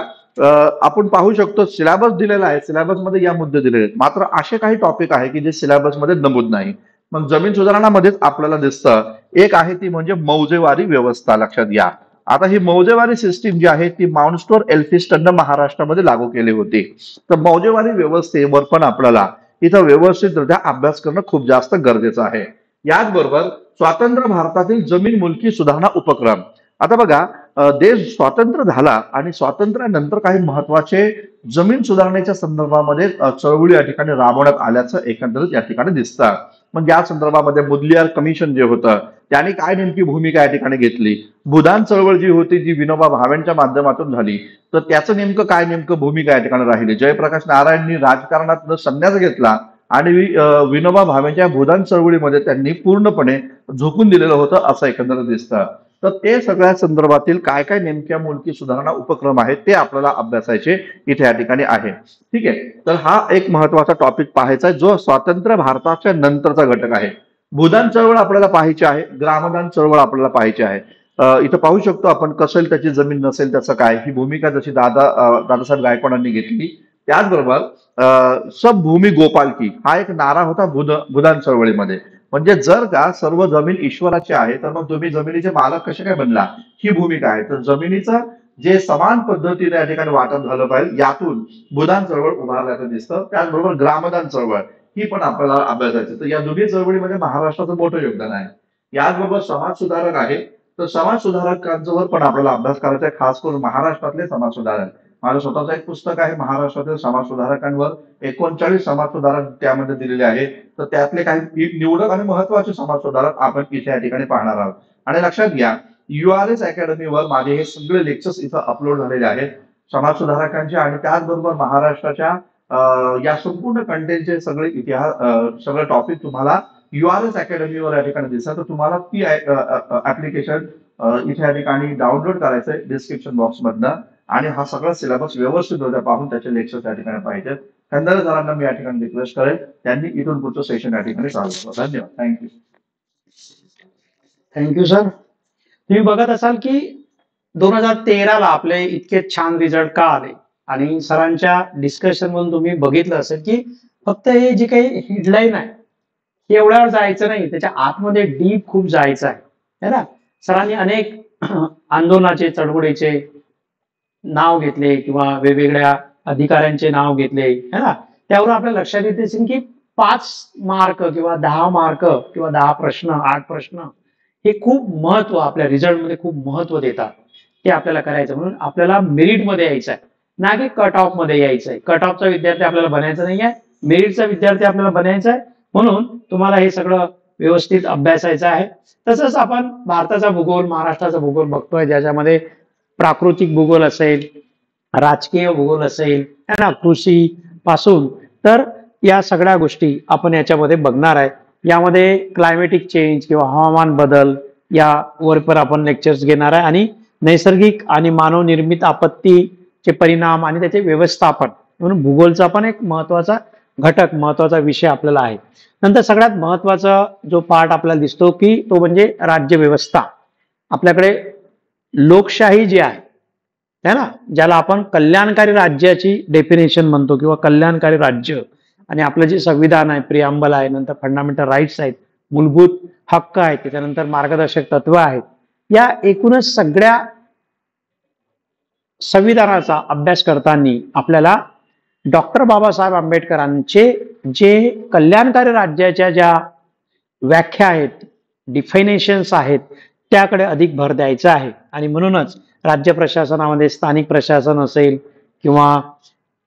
आपण पाहू शकतो सिलेबस दिलेला आहे, सिलेबस मध्ये या मुद्दे दिलेले आहेत, मात्र असे काही टॉपिक आहे की जे सिलेबस मध्ये नमूद नाही. मग जमीन सुधारणामध्येच आपल्याला दिसतं एक आहे ती म्हणजे मौजेवारी व्यवस्था. लक्षात घ्या, आता ही मौजेवारी सिस्टीम जी आहे ती माउंट स्टोअर एल्फिन्स्टनने महाराष्ट्रामध्ये लागू केली होती. तर मौजेवारी व्यवस्थेवर पण आपल्याला इथं व्यवस्थितरित्या अभ्यास करणं खूप जास्त गरजेचं आहे. याचबरोबर स्वातंत्र्य भारतातील जमीन मुलकी सुधारणा उपक्रम. आता बघा देश स्वतंत्र झाला आणि स्वातंत्र्यानंतर काही महत्वाचे जमीन सुधारणेच्या संदर्भामध्ये चळवळी या ठिकाणी राबवण्यात आल्याचं एकंदरीत या ठिकाणी दिसतं. मग या संदर्भामध्ये मुदलियार कमिशन जे होतं त्याने काय नेमकी भूमिका या ठिकाणी घेतली, भूदान चळवळ जी होती जी विनोबा भावेंच्या माध्यमातून झाली तर त्याचं नेमकं भूमिका या ठिकाणी राहिली. जयप्रकाश नारायणनी राजकारणात संन्यास घेतला आणि विनोबा भावेंच्या भूदान चळवळीमध्ये त्यांनी पूर्णपणे झोकून दिलेलं होतं असं एकंदरीत दिसतं. तर ते सगळ्या संदर्भातील काय काय नेमक्या मुलकी सुधारणा उपक्रम आहेत ते आपल्याला अभ्यासायचे इथे या ठिकाणी आहे. ठीक आहे, तर हा एक महत्वाचा टॉपिक पाहायचा आहे जो स्वातंत्र्य भारताच्या नंतरचा घटक आहे. भूदान चळवळ आपल्याला पाहायची आहे, ग्रामदान चळवळ आपल्याला पाहायची आहे. इथं पाहू शकतो आपण कसेल त्याची जमीन नसेल त्याचं काय ही भूमिका जशी दादासाहेब गायकवाडांनी घेतली. त्याचबरोबर सब भूमी गोपालकी हा एक नारा होता भूदान चळवळीमध्ये. म्हणजे जर का सर्व जमीन ईश्वराची आहे तर मग तुम्ही जमिनीचे मालक कसे काय बनला ही भूमिका आहे. तर जमिनीचं जे समान पद्धतीने या ठिकाणी वाटप झालं पाहिजे यातून भूदान चळवळ उभारल्याचं दिसतं. त्याचबरोबर ग्रामदान चळवळ ही पण आपल्याला अभ्यासायची. तर या दोन्ही चळवळीमध्ये महाराष्ट्राचं मोठं योगदान आहे. याचबरोबर समाज सुधारक आहे, तर समाज सुधारकांवर पण आपल्याला अभ्यास करायचा आहे, खास करून महाराष्ट्रातले समाज सुधारक. माझं स्वतःचं एक पुस्तक आहे महाराष्ट्रातील समाज सुधारकांवर, 39 समाज सुधारक त्यामध्ये दिलेले आहेत. तर त्यातले काही निवडक आणि महत्वाचे समाज सुधारक आपण इथे या ठिकाणी पाहणार आहोत. आणि लक्षात घ्या URS अकॅडमीवर माझे हे सगळे लेक्चर्स इथं अपलोड झालेले आहेत. समाजसुधारकांचे आणि त्याचबरोबर महाराष्ट्राच्या या संपूर्ण कंटेंटचे सगळे इतिहास सगळे टॉपिक तुम्हाला URS अकॅडमीवर या ठिकाणी दिसतात. तर तुम्हाला ती ऍप्लिकेशन इथे या ठिकाणी डाउनलोड करायचंय डिस्क्रिप्शन बॉक्स मधनं आणि हा सगळा सिलेबस व्यवस्थित होता पाहून त्याचे लेक्चर त्या ठिकाणी पाहिजेत. खंदारे सरांना मी या ठिकाणी रिक्वेस्ट करेन त्यांनी इथून पुढचं सेशन या ठिकाणी चालू करा. धन्यवाद. थँक्यू. Thank you sir. तुम्ही बघत असाल की 2013ला आपले इतके छान रिझल्ट का आले आणि सरांच्या डिस्कशन मधून तुम्ही बघितलं असेल की फक्त हे जे काही हेडलाईन आहे ते एवढ्यावर जायचं नाही, त्याच्या आतमध्ये डीप खूप जायचं आहे ना. सरांनी अनेक आंदोलनाचे चळवळीचे नाव घेतले किंवा वेगवेगळ्या अधिकाऱ्यांचे नाव घेतले है ना. त्यावरून आपल्याला लक्षात येते असेल की 5 मार्क किंवा 10 मार्क किंवा 10 प्रश्न 8 प्रश्न हे खूप महत्व आपल्या रिझल्ट मध्ये खूप महत्व देतात. ते आपल्याला करायचं म्हणून आपल्याला मेरिट मध्ये यायचं आहे ना की कट ऑफ मध्ये यायचं आहे. कट ऑफचा विद्यार्थी आपल्याला बनायचा नाही आहे, मेरिटचा विद्यार्थी आपल्याला बनायचा आहे. म्हणून तुम्हाला हे सगळं व्यवस्थित अभ्यासायचं आहे. तसंच आपण भारताचा भूगोल महाराष्ट्राचा भूगोल बघतोय ज्याच्यामध्ये प्राकृतिक भूगोल असेल, राजकीय भूगोल असेल है ना, कृषी पासून तर या सगळ्या गोष्टी आपण याच्यामध्ये बघणार आहे. यामध्ये क्लायमेटिक चेंज किंवा हवामान बदल यावर पण आपण लेक्चर्स घेणार आहे आणि नैसर्गिक आणि मानव निर्मित आपत्तीचे परिणाम आणि त्याचे व्यवस्थापन म्हणून भूगोलचा पण एक महत्वाचा घटक महत्वाचा विषय आपल्याला आहे. नंतर सगळ्यात महत्वाचा जो पार्ट आपल्याला दिसतो की तो म्हणजे राज्य व्यवस्था. आपल्याकडे लोकशाही जी आहे ना, ज्याला आपण कल्याणकारी राज्याची डेफिनेशन म्हणतो किंवा कल्याणकारी राज्य, आणि आपलं जे संविधान आहे प्रिअम्बल आहे, नंतर फंडामेंटल राईट्स आहेत, मूलभूत हक्क आहेत, त्याच्यानंतर मार्गदर्शक तत्व आहेत, या एकूणच सगळ्या संविधानाचा अभ्यास करताना आपल्याला डॉक्टर बाबासाहेब आंबेडकरांचे जे कल्याणकारी राज्याच्या ज्या व्याख्या आहेत डिफायनेशन्स आहेत त्याकडे अधिक भर द्यायचा आहे. आणि म्हणूनच राज्य प्रशासनामध्ये स्थानिक प्रशासन असेल किंवा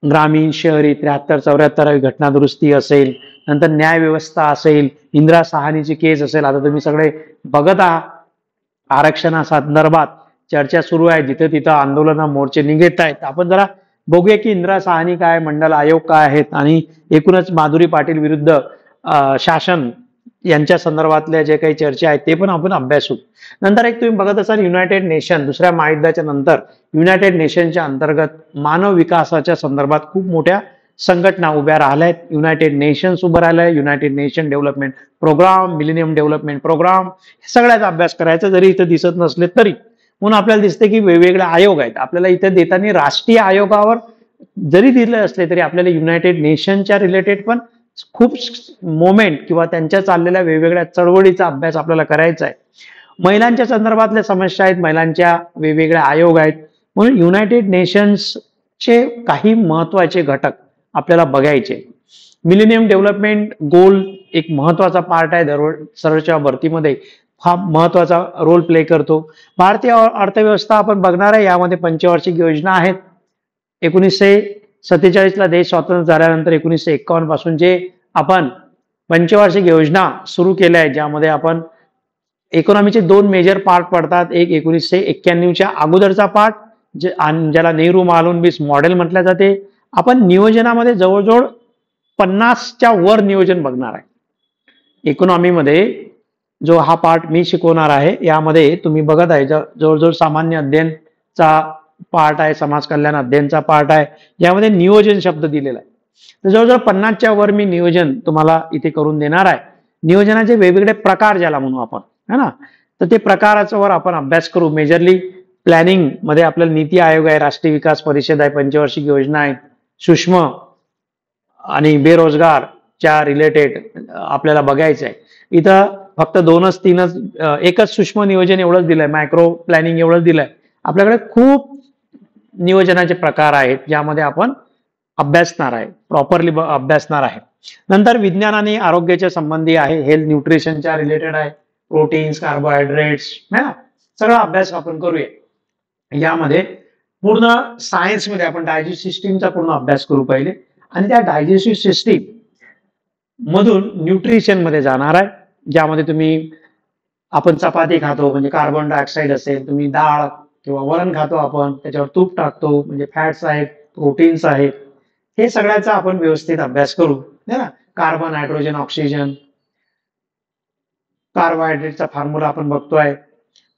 ग्रामीण शहरी 73-74 घटना दुरुस्ती असेल, नंतर न्याय व्यवस्था असेल, इंदिरा साहनीची केस असेल. आता तुम्ही सगळे बघत आहात आरक्षणासंदर्भात चर्चा सुरू आहे, जिथे तिथं आंदोलन मोर्चे निघत आहेत. आपण जरा बघूया की इंदिरा साहनी काय, मंडल आयोग काय आहेत आणि एकूणच माधुरी पाटील विरुद्ध शासन यांच्या संदर्भातल्या जे काही चर्चा आहेत ते पण आपण अभ्यासू. नंतर एक तुम्ही बघत असाल युनायटेड नेशन दुसऱ्या महायुद्धाच्या नंतर युनायटेड नेशनच्या अंतर्गत मानव विकासाच्या संदर्भात खूप मोठ्या संघटना उभ्या राहिल्या आहेत. युनायटेड नेशन्स उभं राहिलं आहे, United Nation Development Programme, millennium development programme, सगळ्याचा अभ्यास करायचा जरी इथं दिसत नसले तरी. म्हणून आपल्याला दिसते की वेगवेगळे आयोग आहेत. आपल्याला इथे देताना राष्ट्रीय आयोगावर जरी दिले असले तरी आपल्याला युनायटेड नेशनच्या रिलेटेड पण खूप मोमेंट किंवा त्यांच्या चाललेल्या वेगवेगळ्या चळवळीचा अभ्यास आपल्याला करायचा आहे. महिलांच्या संदर्भातल्या समस्या आहेत, महिलांच्या वेगवेगळ्या आयोग आहेत. म्हणून युनायटेड नेशन्सचे काही महत्वाचे घटक आपल्याला बघायचे. मिलेनियम डेव्हलपमेंट गोल एक महत्वाचा पार्ट आहे, दरवर्षीच्या भरतीमध्ये हा महत्वाचा रोल प्ले करतो. भारतीय अर्थव्यवस्था आपण बघणार आहे. यामध्ये पंचवार्षिक योजना आहेत. 1947ला देश स्वतंत्र झाल्यानंतर 1951 पासून जे आपण पंचवार्षिक योजना सुरू केल्या आहेत, ज्यामध्ये आपण इकॉनॉमीचे 2 मेजर पार्ट पडतात. एक 1991च्या अगोदरचा पार्ट ज्याला नेहरू मालुनबिस मॉडेल म्हटलं जाते. आपण नियोजनामध्ये जवळजवळ 50च्या वर नियोजन बघणार आहे. इकॉनॉमीमध्ये जो हा पार्ट मी शिकवणार आहे यामध्ये तुम्ही बघत आहे जवळजवळ सामान्य अध्ययनचा पार्ट आहे, समाज कल्याण अध्ययनचा पार्ट आहे, यामध्ये नियोजन शब्द दिलेला आहे. तर जवळजवळ 50च्या वर मी नियोजन तुम्हाला इथे करून देणार आहे. नियोजनाचे वेगवेगळे प्रकार ज्याला म्हणू आपण है ना, तर ते प्रकाराचा वर आपण अभ्यास करू. मेजरली प्लॅनिंग मध्ये आपल्याला नीती आयोग आहे, राष्ट्रीय विकास परिषद आहे, पंचवार्षिक योजना आहे, सूक्ष्म आणि बेरोजगारच्या रिलेटेड आपल्याला बघायचं आहे. इथं फक्त 2-3 एकच सूक्ष्म नियोजन एवढंच दिलंय, मायक्रो प्लॅनिंग एवढंच दिलंय. आपल्याकडे खूप नियोजनाचे प्रकार आहेत ज्यामध्ये आपण अभ्यासणार आहे, प्रॉपरली अभ्यासणार आहे. नंतर विज्ञान आणि आरोग्याच्या संबंधी आहे, हेल्थ न्यूट्रिशनच्या रिलेटेड आहे, प्रोटीन्स, कार्बोहायड्रेट्स है ना, सगळा अभ्यास आपण करूया. यामध्ये पूर्ण सायन्स मध्ये आपण डायजेस्टिव्ह सिस्टीमचा पूर्ण अभ्यास करू पहिले आणि त्या डायजेस्टिव्ह सिस्टीम मधून न्यूट्रिशन मध्ये जाणार आहे, ज्यामध्ये तुम्ही आपण चपाती खातो म्हणजे कार्बन डायऑक्साईड असेल, तुम्ही डाळ किंवा वरण खातो आपण, त्याच्यावर तूप टाकतो, म्हणजे फॅट्स आहेत, प्रोटीन्स आहेत, हे सगळ्याचा आपण व्यवस्थित अभ्यास करू, है ना. कार्बन, नायट्रोजन, ऑक्सिजन, कार्बोहायड्रेटचा फॉर्म्युला आपण बघतोय.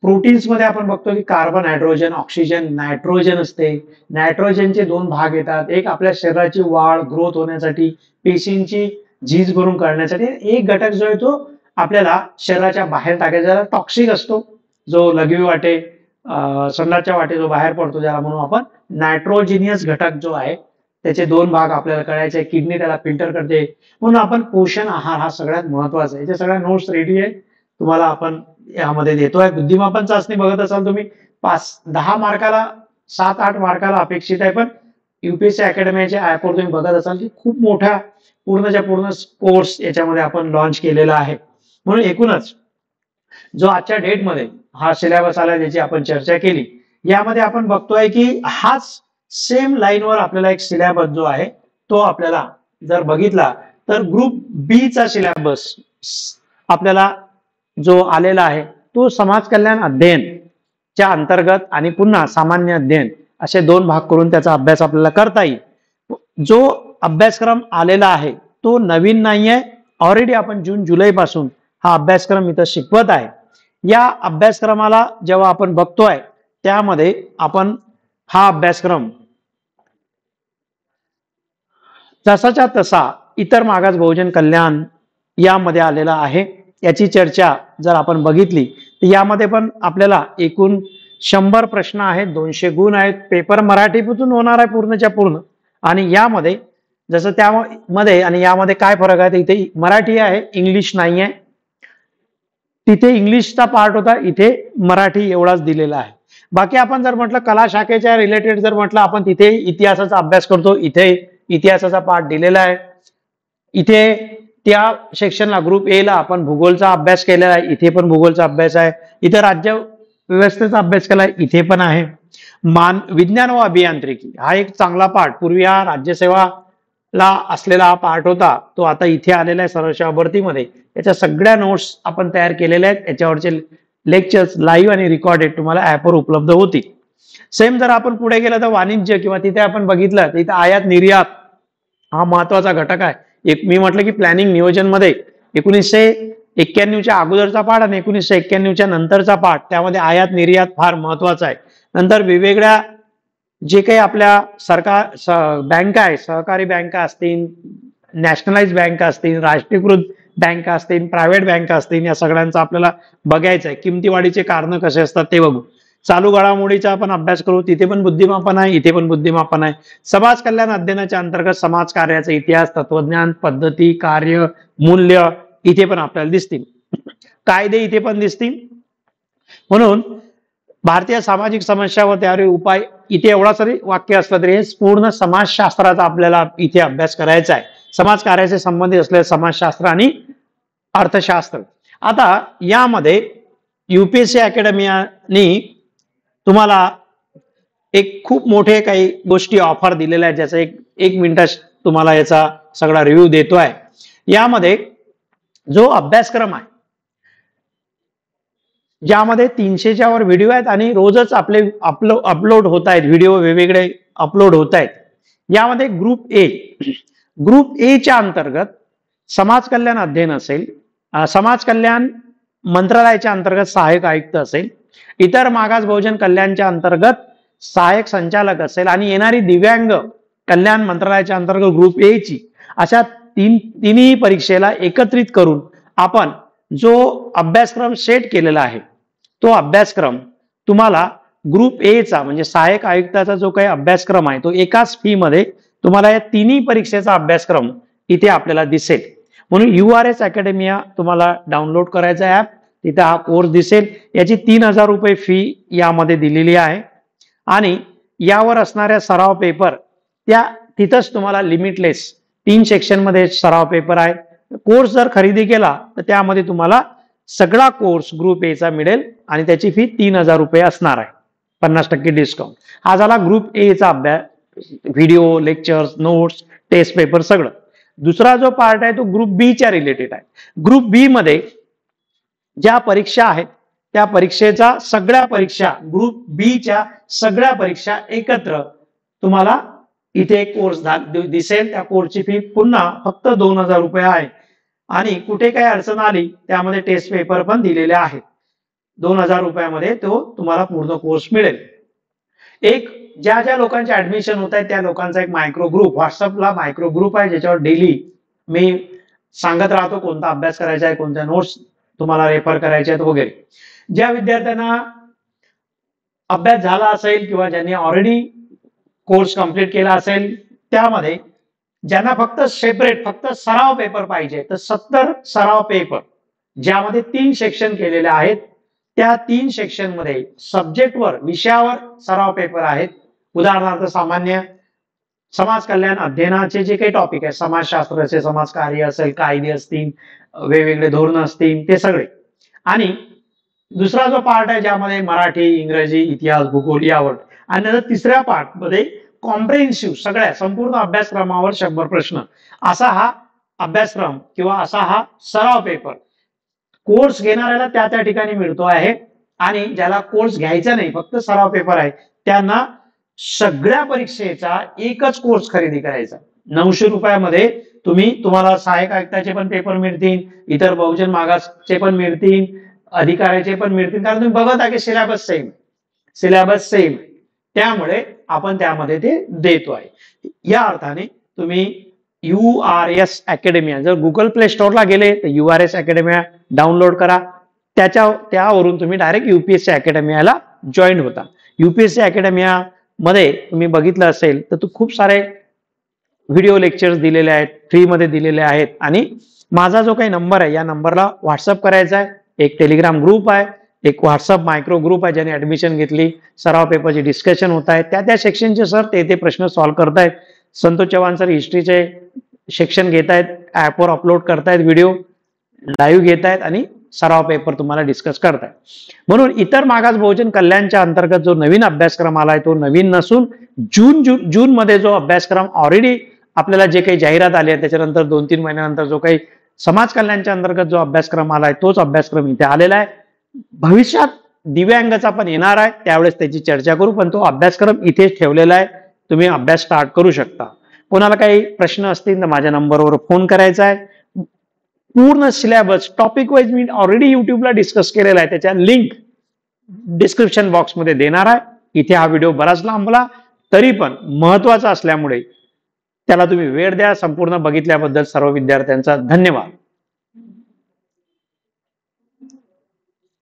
प्रोटीन्स मध्ये आपण बघतो की कार्बन, हायड्रोजन, ऑक्सिजन, नायट्रोजन असते. नायट्रोजनचे 2 भाग येतात, एक आपल्या शरीराची वाढ, ग्रोथ होण्यासाठी, पेशींची झीज भरून काढण्यासाठी. एक घटक जो आहे तो आपल्याला शरीराच्या बाहेर टाकायचा, टॉक्सिक असतो, जो लघवी वाटे संडासच्या वाटे जो बाहेर पडतो, ज्याला म्हणून आपण नायट्रोजिनियस घटक जो आहे. त्याचे 2 भाग आपल्याला कळायचे. किडनी त्याला फिल्टर करते. म्हणून आपण पोषण आहार हा सगळ्यात महत्वाचा आहे. याच्या सगळ्या नोट्स रेडी आहे, तुम्हाला आपण यामध्ये देतोय. बुद्धिमापन चाचणी बघत असाल तुम्ही, 10 मार्काला, 7-8 मार्काला अपेक्षित आहे. पण युपीएससी अकॅडमीच्या ऍपवर तुम्ही बघत असाल की खूप मोठा पूर्णच्या पूर्ण कोर्स याच्यामध्ये आपण लॉन्च केलेला आहे. म्हणून एकूणच जो आजच्या डेटमध्ये हा सिलेबस आला, ज्याची आपण चर्चा केली, यामध्ये आपण बघतोय की हाच सेम लाईनवर आपल्याला एक सिलेबस जो आहे तो आपल्याला जर बघितला तर ग्रुप बी चा सिलेबस आपल्याला जो आलेला आहे तो समाज कल्याण अध्ययन च्या अंतर्गत आणि पुन्हा सामान्य अध्ययन असे 2 भाग करून त्याचा अभ्यास आपल्याला करता येईल. जो अभ्यासक्रम आलेला आहे तो नवीन नाहीये. ऑलरेडी आपण जून जुलै पासून हा अभ्यासक्रम इथं शिकवत आहे. या अभ्यासक्रमाला जेव्हा आपण बघतोय त्यामध्ये आपण हा अभ्यासक्रम जसाच्या तसा इतर मागास बहुजन कल्याण यामध्ये आलेला आहे. याची चर्चा जर आपण बघितली तर यामध्ये पण आपल्याला एकूण 100 प्रश्न आहेत, 200 गुण आहेत. पेपर मराठीतून होणार आहे पूर्णच्या पूर्ण. आणि यामध्ये जसं त्यामध्ये आणि यामध्ये काय फरक आहे, इथे मराठी आहे, इंग्लिश नाही आहे. तिथे इंग्लिशचा पार्ट होता, इथे मराठी एवढाच दिलेला आहे. बाकी आपण जर म्हटलं कला शाखेच्या रिलेटेड जर म्हटलं आपण तिथे इतिहासाचा अभ्यास करतो, इथे इतिहासाचा पार्ट दिलेला आहे. इथे त्या सेक्शनला ग्रुप ए ला आपण भूगोलचा अभ्यास केलेला आहे, इथे पण भूगोलचा अभ्यास आहे. इथे राज्य व्यवस्थेचा अभ्यास केला आहे, इथे पण आहे. विज्ञान व अभियांत्रिकी हा एक चांगला पार्ट, पूर्वी हा राज्यसेवाला असलेला हा पार्ट होता, तो आता इथे आलेला आहे सरसेवा भरतीमध्ये. याच्या सगळ्या नोट्स आपण तयार केलेल्या आहेत. याच्यावरचे लेक्चर्स लाईव्ह आणि रेकॉर्डेड तुम्हाला ऍपवर उपलब्ध होतील. सेम जर आपण पुढे गेलं तर वाणिज्य किंवा तिथे आपण बघितलं तर इथे आयात निर्यात हा महत्वाचा घटक आहे. मी म्हटलं की प्लॅनिंग नियोजन मध्ये 1991च्या अगोदरचा पाठ आणि 1991च्या नंतरचा पाठ, त्यामध्ये आयात निर्यात फार महत्वाचा आहे. नंतर वेगवेगळ्या जे काही आपल्या सरकार बँका आहे, सहकारी बँका असतील, नॅशनलाइज बँका असतील, राष्ट्रीयकृत बँका असतील, प्रायव्हेट बँका असतील, या सगळ्यांचा आपल्याला बघायचं आहे. किमतीवाढीचे कारण कसे असतात ते बघू. चालू घडामोडीचा आपण अभ्यास करू, तिथे पण बुद्धिमापन आहे, इथे पण बुद्धिमापन आहे. समाज कल्याण अध्ययनाच्या अंतर्गत समाज कार्याचा इतिहास, तत्वज्ञान, पद्धती, कार्य, मूल्य इथे पण आपल्याला दिसतील. कायदे इथे पण दिसतील. म्हणून भारतीय सामाजिक समस्या व त्यावर उपाय इथे एवढा तरी वाक्य असलं तरी हे पूर्ण समाजशास्त्राचा आपल्याला इथे अभ्यास करायचा आहे. समाज कार्याचे संबंधित असलेले समाजशास्त्र आणि अर्थशास्त्र. आता यामध्ये युपीएससी अकॅडमीने तुम्हाला एक खूप मोठे काही गोष्टी ऑफर दिलेल्या आहेत, ज्याचा एक मिनिटात तुम्हाला याचा सगळा रिव्ह्यू देतोय. यामध्ये जो अभ्यासक्रम आहे ज्यामध्ये 300च्या वर व्हिडिओ आहेत आणि रोजच आपले अपलोड होत आहेत, व्हिडिओ वेगवेगळे अपलोड होत आहेत. यामध्ये ग्रुप ए च्या अंतर्गत समाज कल्याण अध्ययन असेल, समाज कल्याण मंत्रालयाच्या अंतर्गत सहाय्यक आयुक्त असेल, इतर मागास बहुजन कल्याणच्या अंतर्गत सहाय्यक संचालक असेल आणि येणारी दिव्यांग कल्याण मंत्रालयाच्या अंतर्गत ग्रुप ए ची, अशा तिन्ही परीक्षेला एकत्रित करून आपण जो अभ्यासक्रम सेट केलेला आहे तो अभ्यासक्रम तुम्हाला ग्रुप ए चा म्हणजे सहाय्यक आयुक्ताचा जो काही अभ्यासक्रम आहे तो एकाच फी मध्ये तुम्हाला या तिन्ही परीक्षेचा अभ्यासक्रम इथे आपल्याला दिसेल. म्हणून URS अकॅडमिया तुम्हाला डाउनलोड करायचा ऍप, तिथे हा कोर्स दिसेल. याची 3000 रुपये फी यामध्ये दिलेली आहे आणि यावर असणाऱ्या सराव पेपर त्या तिथंच तुम्हाला लिमिटलेस 3 सेक्शन मध्ये सराव पेपर आहे. कोर्स जर खरेदी केला तर त्यामध्ये तुम्हाला सगळा कोर्स ग्रुप ए चा मिळेल आणि त्याची फी 3000 रुपये असणार आहे, 50% डिस्काउंट. हा झाला ग्रुप ए चा अभ्यास, video, lectures, notes, test paper सगळं. दुसरा जो पार्ट आहे तो ग्रुप बी च्या रिलेटेड आहे. ग्रुप बी मध्ये ज्या परीक्षा आहेत त्या परीक्षेचा सगळ्या परीक्षा ग्रुप बी च्या सगळ्या परीक्षा एकत्र तुम्हाला इथे एक कोर्स दिसेल. त्या कोर्सची फी पुन्हा फक्त 2000 रुपये आहे आणि कुठे काही अडचण आली त्यामध्ये टेस्ट पेपर पण दिलेले आहेत. 2000 रुपयामध्ये तो तुम्हाला पूर्ण कोर्स मिळेल. एक ज्या ज्या लोकांचे ऍडमिशन होत आहे त्या लोकांचा एक मायक्रो ग्रुप, व्हॉट्सअपला मायक्रो ग्रुप आहे, ज्याच्यावर डेली मी सांगत राहतो कोणता अभ्यास करायचा आहे, कोणत्या नोट्स तुम्हाला रेफर करायच्या आहेत वगैरे. ज्या विद्यार्थ्यांना अभ्यास झाला असेल किंवा ज्यांनी ऑलरेडी कोर्स कंप्लीट केला असेल, त्यामध्ये ज्यांना फक्त सेपरेट फक्त सराव पेपर पाहिजे तर 70 सराव पेपर ज्यामध्ये 3 सेक्शन केलेले आहेत. त्या 3 सेक्शन मध्ये सब्जेक्टवर विषयावर सराव पेपर आहेत. उदाहरणार्थ सामान्य समाज कल्याण अध्ययनाचे जे काही टॉपिक आहे, समाजशास्त्राचे, समाजकार्य असेल, कायदे असतील, वेगवेगळे धोरण असतील, ते सगळे. आणि दुसरा जो पार्ट आहे ज्यामध्ये मराठी, इंग्रजी, इतिहास, भूगोल यावर. आणि नंतर तिसऱ्या पार्ट मध्ये कॉम्प्रिहेन्सिव्ह सगळ्या संपूर्ण अभ्यासक्रमावर 100 प्रश्न असा हा अभ्यासक्रम किंवा असा हा सराव पेपर कोर्स घेणाऱ्याला त्या त्या ठिकाणी मिळतो आहे. आणि ज्याला कोर्स घ्यायचा नाही फक्त सराव पेपर आहे त्यांना सगळ्या परीक्षेचा एकच कोर्स खरेदी करायचा. 900 रुपयामध्ये तुम्हाला सहाय्यक आयुक्ताचे पण पेपर मिळतील, इतर बहुजन मागासचे पण मिळतील, अधिकाऱ्याचे पण मिळतील, कारण तुम्ही बघत आहे की सिलेबस सेम त्यामुळे आपण त्यामध्ये ते देतो आहे. या अर्थाने तुम्ही URS अकॅडमिया जर गुगल प्ले स्टोअरला गेले तर URS अकॅडमिया डाउनलोड करा. त्यावरून तुम्ही डायरेक्ट UPSC अकॅडमियाला जॉईन होता. UPSC अकॅडमिया मध्ये तुम्ही बघितलं असेल तर खूप सारे व्हिडिओ लेक्चर्स दिलेले आहेत, फ्री मध्ये दिलेले आहेत. आणि माझा जो काही नंबर आहे या नंबरला व्हॉट्सअप करायचा आहे. एक टेलिग्राम ग्रुप आहे, एक व्हॉट्सअप मायक्रो ग्रुप आहे, ज्याने ऍडमिशन घेतली, सराव पेपरची डिस्कशन होत आहे, त्या सेक्शनचे सर ते प्रश्न सॉल्व्ह करतायत. संतोष चव्हाण सर हिस्ट्रीचे सेक्शन घेत आहेत, ऍपवर अपलोड करतायत, व्हिडिओ लाईव्ह घेत आहेत आणि सराव पेपर तुम्हाला डिस्कस करतायत. म्हणून इतर मागास बहुजन कल्याणच्या अंतर्गत जो नवीन अभ्यासक्रम आलाय तो नवीन नसून जून मध्ये जो अभ्यासक्रम ऑलरेडी आपल्याला जे काही जाहिरात आली आहे त्याच्यानंतर 2-3 महिन्यानंतर जो काही समाज कल्याणच्या अंतर्गत जो अभ्यासक्रम आलाय तोच अभ्यासक्रम इथे आलेला आहे. भविष्यात दिव्यांगचा पण येणार आहे, त्यावेळेस त्याची चर्चा करू, पण तो अभ्यासक्रम इथेच ठेवलेला आहे. तुम्ही अभ्यास स्टार्ट करू शकता. कोणाला काही प्रश्न असतील तर माझ्या नंबरवर फोन करायचा आहे. पूर्ण सिलेबस टॉपिक वाईज मी ऑलरेडी युट्यूबला डिस्कस केलेला आहे, त्याच्या लिंक डिस्क्रिप्शन बॉक्समध्ये देणार आहे. इथे हा व्हिडिओ बराच लांबला तरी पण महत्वाचा असल्यामुळे त्याला तुम्ही वेळ द्या. संपूर्ण बघितल्याबद्दल सर्व विद्यार्थ्यांचा धन्यवाद.